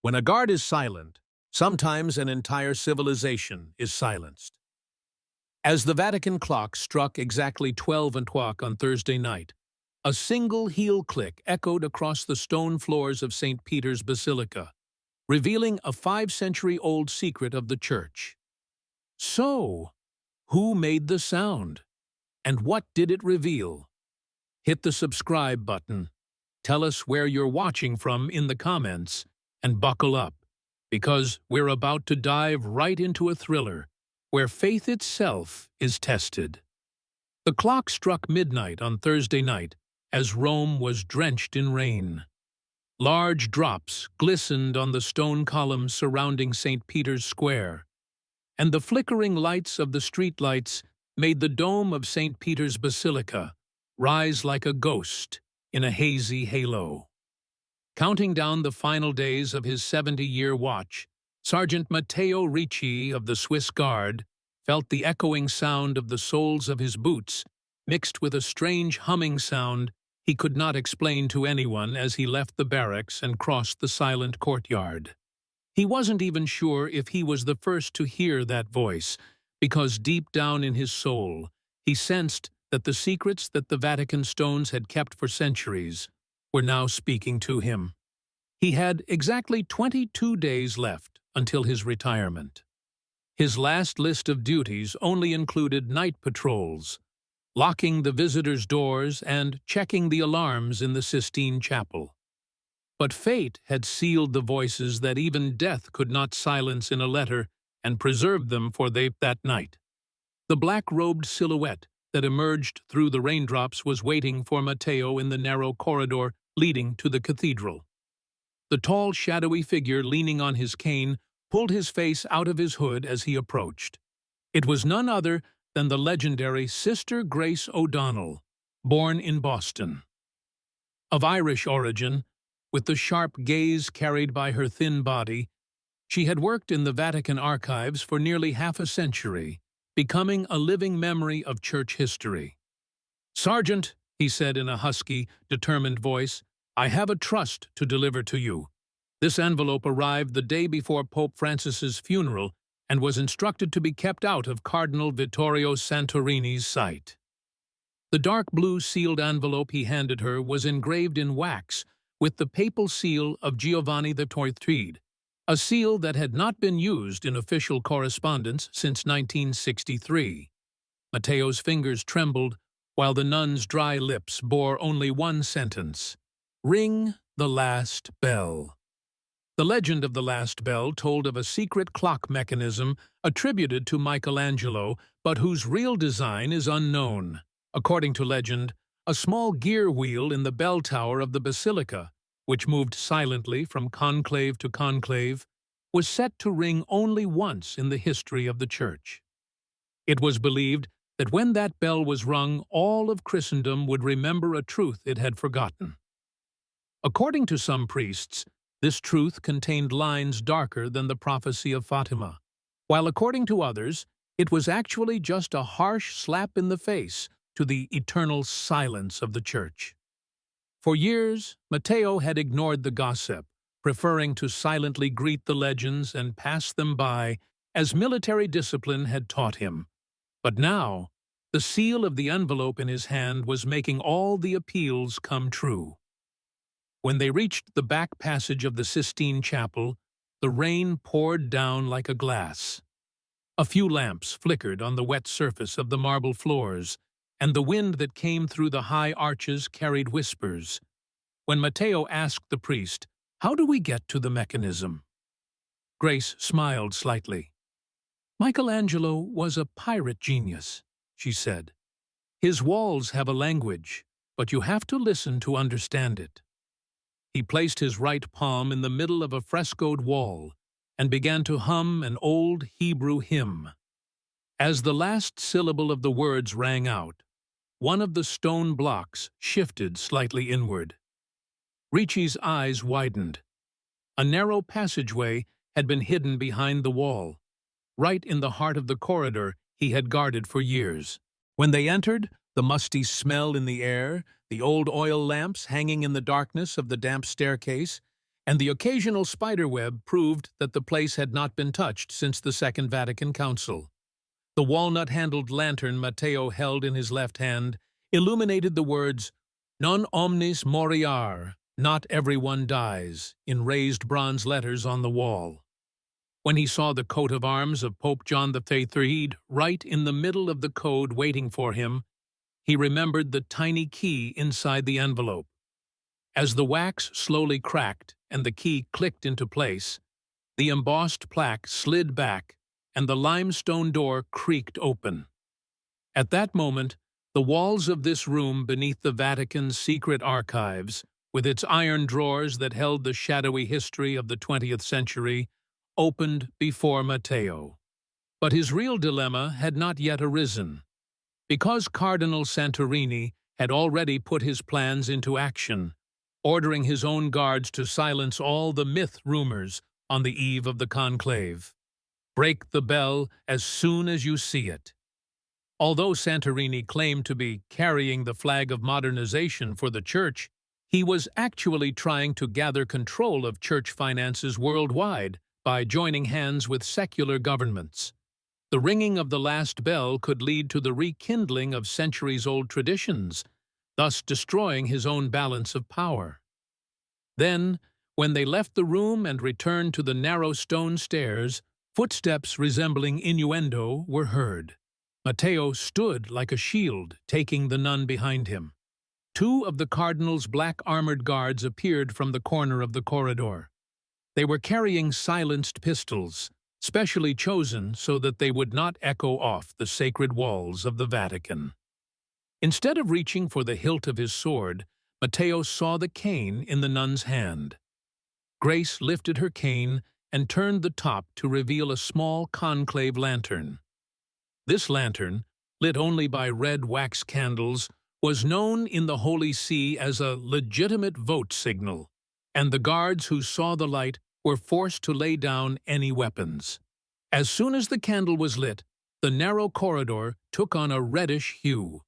When a guard is silent, sometimes an entire civilization is silenced. As the Vatican clock struck exactly 12 o'clock on Thursday night, a single heel click echoed across the stone floors of St. Peter's Basilica, revealing a 5-century-old secret of the Church. So, who made the sound? And what did it reveal? Hit the subscribe button. Tell us where you're watching from in the comments, and buckle up, because we're about to dive right into a thriller where faith itself is tested. The clock struck midnight on Thursday night as Rome was drenched in rain. Large drops glistened on the stone columns surrounding St. Peter's Square, and the flickering lights of the streetlights made the dome of St. Peter's Basilica rise like a ghost in a hazy halo. Counting down the final days of his 70-year watch, Sergeant Matteo Ricci of the Swiss Guard felt the echoing sound of the soles of his boots mixed with a strange humming sound he could not explain to anyone as he left the barracks and crossed the silent courtyard. He wasn't even sure if he was the first to hear that voice, because deep down in his soul, he sensed that the secrets that the Vatican stones had kept for centuries were now speaking to him. He had exactly 22 days left until his retirement. His last list of duties only included night patrols, locking the visitors' doors and checking the alarms in the Sistine Chapel. But fate had sealed the voices that even death could not silence in a letter and preserved them for that night. The black-robed silhouette that emerged through the raindrops was waiting for Matteo in the narrow corridor leading to the cathedral. The tall, shadowy figure leaning on his cane pulled his face out of his hood as he approached. It was none other than the legendary Sister Grace O'Donnell, born in Boston. Of Irish origin, with the sharp gaze carried by her thin body, she had worked in the Vatican archives for nearly half a century, becoming a living memory of church history. "Sergeant," he said in a husky, determined voice, "I have a trust to deliver to you. This envelope arrived the day before Pope Francis's funeral and was instructed to be kept out of Cardinal Vittorio Santorini's sight." The dark blue sealed envelope he handed her was engraved in wax with the papal seal of Giovanni XXIII, a seal that had not been used in official correspondence since 1963. Matteo's fingers trembled, while the nun's dry lips bore only one sentence: "Ring the last bell." The legend of the last bell told of a secret clock mechanism attributed to Michelangelo, but whose real design is unknown. According to legend, a small gear wheel in the bell tower of the Basilica, which moved silently from conclave to conclave, was set to ring only once in the history of the Church. It was believed that when that bell was rung, all of Christendom would remember a truth it had forgotten. According to some priests, this truth contained lines darker than the prophecy of Fatima, while according to others, it was actually just a harsh slap in the face to the eternal silence of the Church. For years, Matteo had ignored the gossip, preferring to silently greet the legends and pass them by as military discipline had taught him. But now, the seal of the envelope in his hand was making all the appeals come true. When they reached the back passage of the Sistine Chapel, the rain poured down like a glass. A few lamps flickered on the wet surface of the marble floors, and the wind that came through the high arches carried whispers. When Matteo asked the priest, "How do we get to the mechanism?" Grace smiled slightly. "Michelangelo was a pirate genius," she said. "His walls have a language, but you have to listen to understand it." He placed his right palm in the middle of a frescoed wall and began to hum an old Hebrew hymn. As the last syllable of the words rang out, one of the stone blocks shifted slightly inward. Ricci's eyes widened. A narrow passageway had been hidden behind the wall, right in the heart of the corridor he had guarded for years. When they entered, the musty smell in the air, the old oil lamps hanging in the darkness of the damp staircase, and the occasional spiderweb proved that the place had not been touched since the Second Vatican Council. The walnut-handled lantern Matteo held in his left hand illuminated the words, "Non omnis moriar," not everyone dies, in raised bronze letters on the wall. When he saw the coat of arms of Pope John III right in the middle of the code waiting for him, he remembered the tiny key inside the envelope. As the wax slowly cracked and the key clicked into place, the embossed plaque slid back and the limestone door creaked open. At that moment, the walls of this room beneath the Vatican's secret archives, with its iron drawers that held the shadowy history of the 20th century, opened before Matteo. But his real dilemma had not yet arisen. Because Cardinal Santorini had already put his plans into action, ordering his own guards to silence all the myth rumors on the eve of the conclave. Break the bell as soon as you see it. Although Santorini claimed to be carrying the flag of modernization for the Church, he was actually trying to gather control of Church finances worldwide by joining hands with secular governments. The ringing of the last bell could lead to the rekindling of centuries-old traditions, thus destroying his own balance of power. Then, when they left the room and returned to the narrow stone stairs, footsteps resembling innuendo were heard. Matteo stood like a shield, taking the nun behind him. Two of the cardinal's black-armored guards appeared from the corner of the corridor. They were carrying silenced pistols, specially chosen so that they would not echo off the sacred walls of the Vatican. Instead of reaching for the hilt of his sword, Matteo saw the cane in the nun's hand. Grace lifted her cane and turned the top to reveal a small conclave lantern. This lantern, lit only by red wax candles, was known in the Holy See as a legitimate vote signal, and the guards who saw the light were forced to lay down any weapons. As soon as the candle was lit, the narrow corridor took on a reddish hue.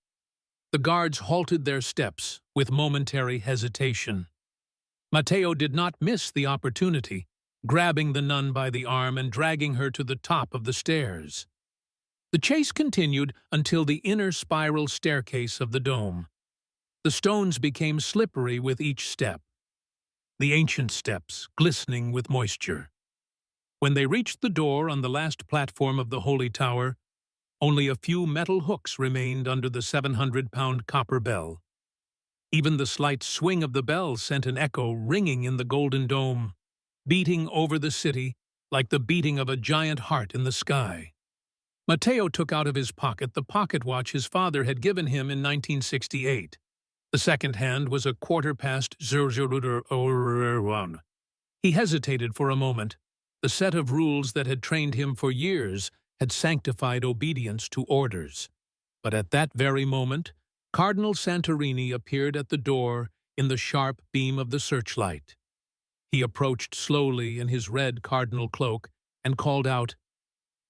The guards halted their steps with momentary hesitation. Matteo did not miss the opportunity, grabbing the nun by the arm and dragging her to the top of the stairs. The chase continued until the inner spiral staircase of the dome. The stones became slippery with each step, the ancient steps glistening with moisture. When they reached the door on the last platform of the Holy Tower, only a few metal hooks remained under the 700-pound copper bell. Even the slight swing of the bell sent an echo ringing in the golden dome, beating over the city like the beating of a giant heart in the sky. Matteo took out of his pocket the pocket watch his father had given him in 1968. The second hand was a 1:15. He hesitated for a moment. The set of rules that had trained him for years had sanctified obedience to orders. But at that very moment, Cardinal Santorini appeared at the door in the sharp beam of the searchlight. He approached slowly in his red cardinal cloak and called out,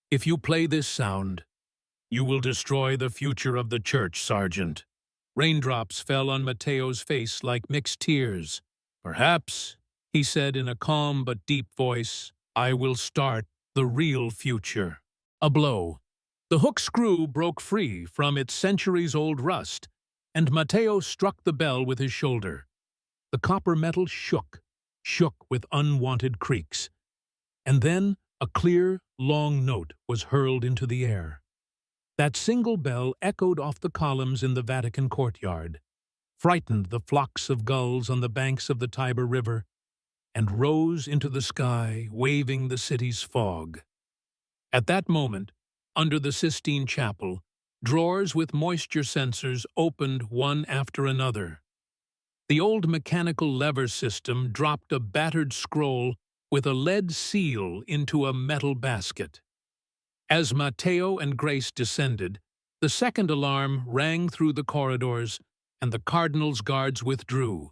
"If you play this sound, you will destroy the future of the Church, Sergeant." Raindrops fell on Matteo's face like mixed tears. "Perhaps," he said in a calm but deep voice, "I will start the real future." A blow. The hook screw broke free from its centuries-old rust, and Matteo struck the bell with his shoulder. The copper metal shook with unwanted creaks. And then a clear, long note was hurled into the air. That single bell echoed off the columns in the Vatican courtyard, frightened the flocks of gulls on the banks of the Tiber River, and rose into the sky, waving the city's fog. At that moment, under the Sistine Chapel, drawers with moisture sensors opened one after another. The old mechanical lever system dropped a battered scroll with a lead seal into a metal basket. As Matteo and Grace descended, the second alarm rang through the corridors, and the cardinal's guards withdrew.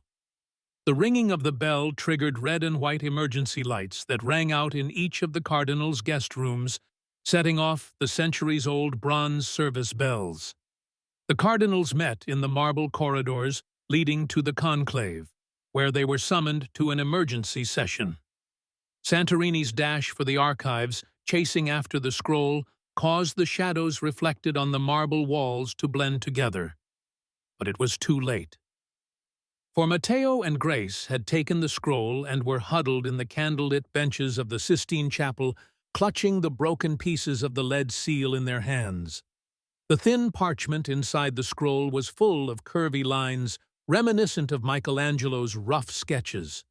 The ringing of the bell triggered red and white emergency lights that rang out in each of the cardinal's guest rooms, setting off the centuries-old bronze service bells. The cardinals met in the marble corridors leading to the conclave. where they were summoned to an emergency session. Santorini's dash for the archives, chasing after the scroll, caused the shadows reflected on the marble walls to blend together. But it was too late. For Matteo and Grace had taken the scroll and were huddled in the candlelit benches of the Sistine Chapel, clutching the broken pieces of the lead seal in their hands. The thin parchment inside the scroll was full of curvy lines, reminiscent of Michelangelo's rough sketches.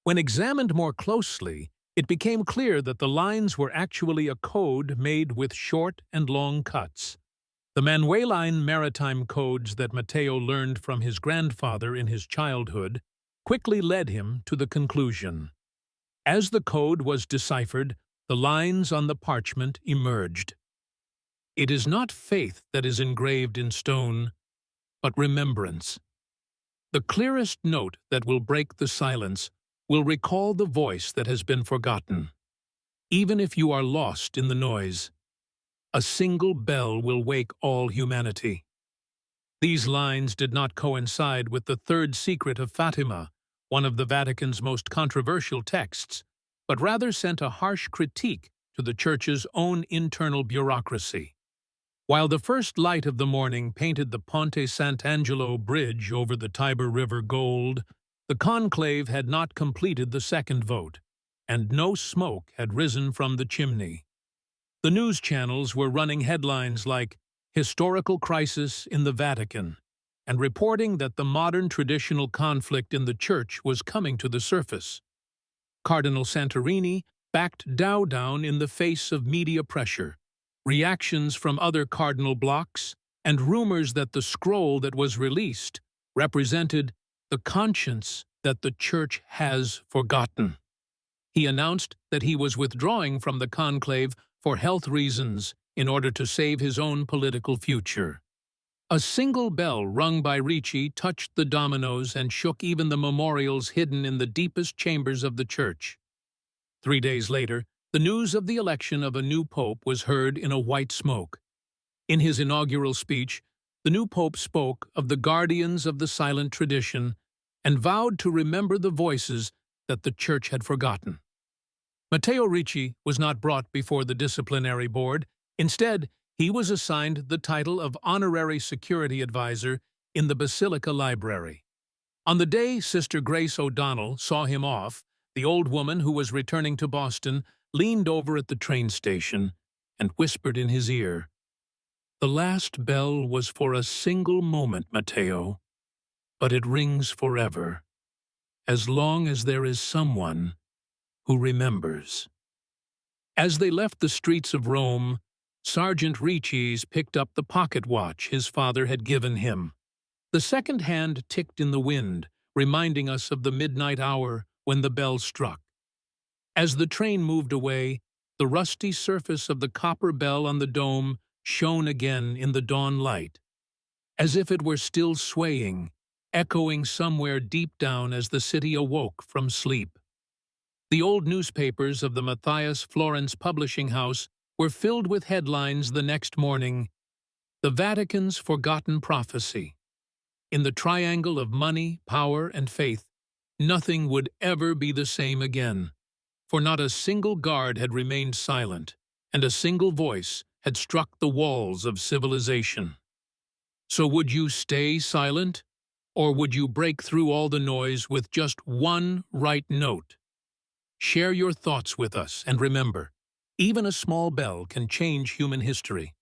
When examined more closely, it became clear that the lines were actually a code made with short and long cuts. The Manueline maritime codes that Matteo learned from his grandfather in his childhood quickly led him to the conclusion. As the code was deciphered, the lines on the parchment emerged. It is not faith that is engraved in stone, but remembrance. The clearest note that will break the silence will recall the voice that has been forgotten. Even if you are lost in the noise, a single bell will wake all humanity. These lines did not coincide with the third secret of Fatima, one of the Vatican's most controversial texts, but rather sent a harsh critique to the Church's own internal bureaucracy. While the first light of the morning painted the Ponte Sant'Angelo bridge over the Tiber River gold, the conclave had not completed the second vote, and no smoke had risen from the chimney. The news channels were running headlines like "Historical Crisis in the Vatican" and reporting that the modern traditional conflict in the Church was coming to the surface. Cardinal Santorini backed down in the face of media pressure, reactions from other cardinal blocks, and rumors that the scroll that was released represented the conscience that the Church has forgotten. He announced that he was withdrawing from the conclave for health reasons in order to save his own political future. A single bell rung by Ricci touched the dominoes and shook even the memorials hidden in the deepest chambers of the Church. 3 days later, the news of the election of a new pope was heard in a white smoke. In his inaugural speech, the new pope spoke of the guardians of the silent tradition and vowed to remember the voices that the Church had forgotten. Matteo Ricci was not brought before the disciplinary board. Instead, he was assigned the title of Honorary Security Advisor in the Basilica Library. On the day Sister Grace O'Donnell saw him off, the old woman who was returning to Boston leaned over at the train station and whispered in his ear, "The last bell was for a single moment, Matteo, but it rings forever, as long as there is someone who remembers." As they left the streets of Rome, Sergeant Ricci's picked up the pocket watch his father had given him. The second hand ticked in the wind, reminding us of the midnight hour when the bell struck. As the train moved away, the rusty surface of the copper bell on the dome shone again in the dawn light, as if it were still swaying, echoing somewhere deep down as the city awoke from sleep. The old newspapers of the Matthias Florence publishing house were filled with headlines the next morning: "The Vatican's Forgotten Prophecy." In the triangle of money, power, and faith, nothing would ever be the same again, for not a single guard had remained silent, and a single voice had struck the walls of civilization. So would you stay silent, or would you break through all the noise with just one right note? Share your thoughts with us, and remember, even a small bell can change human history.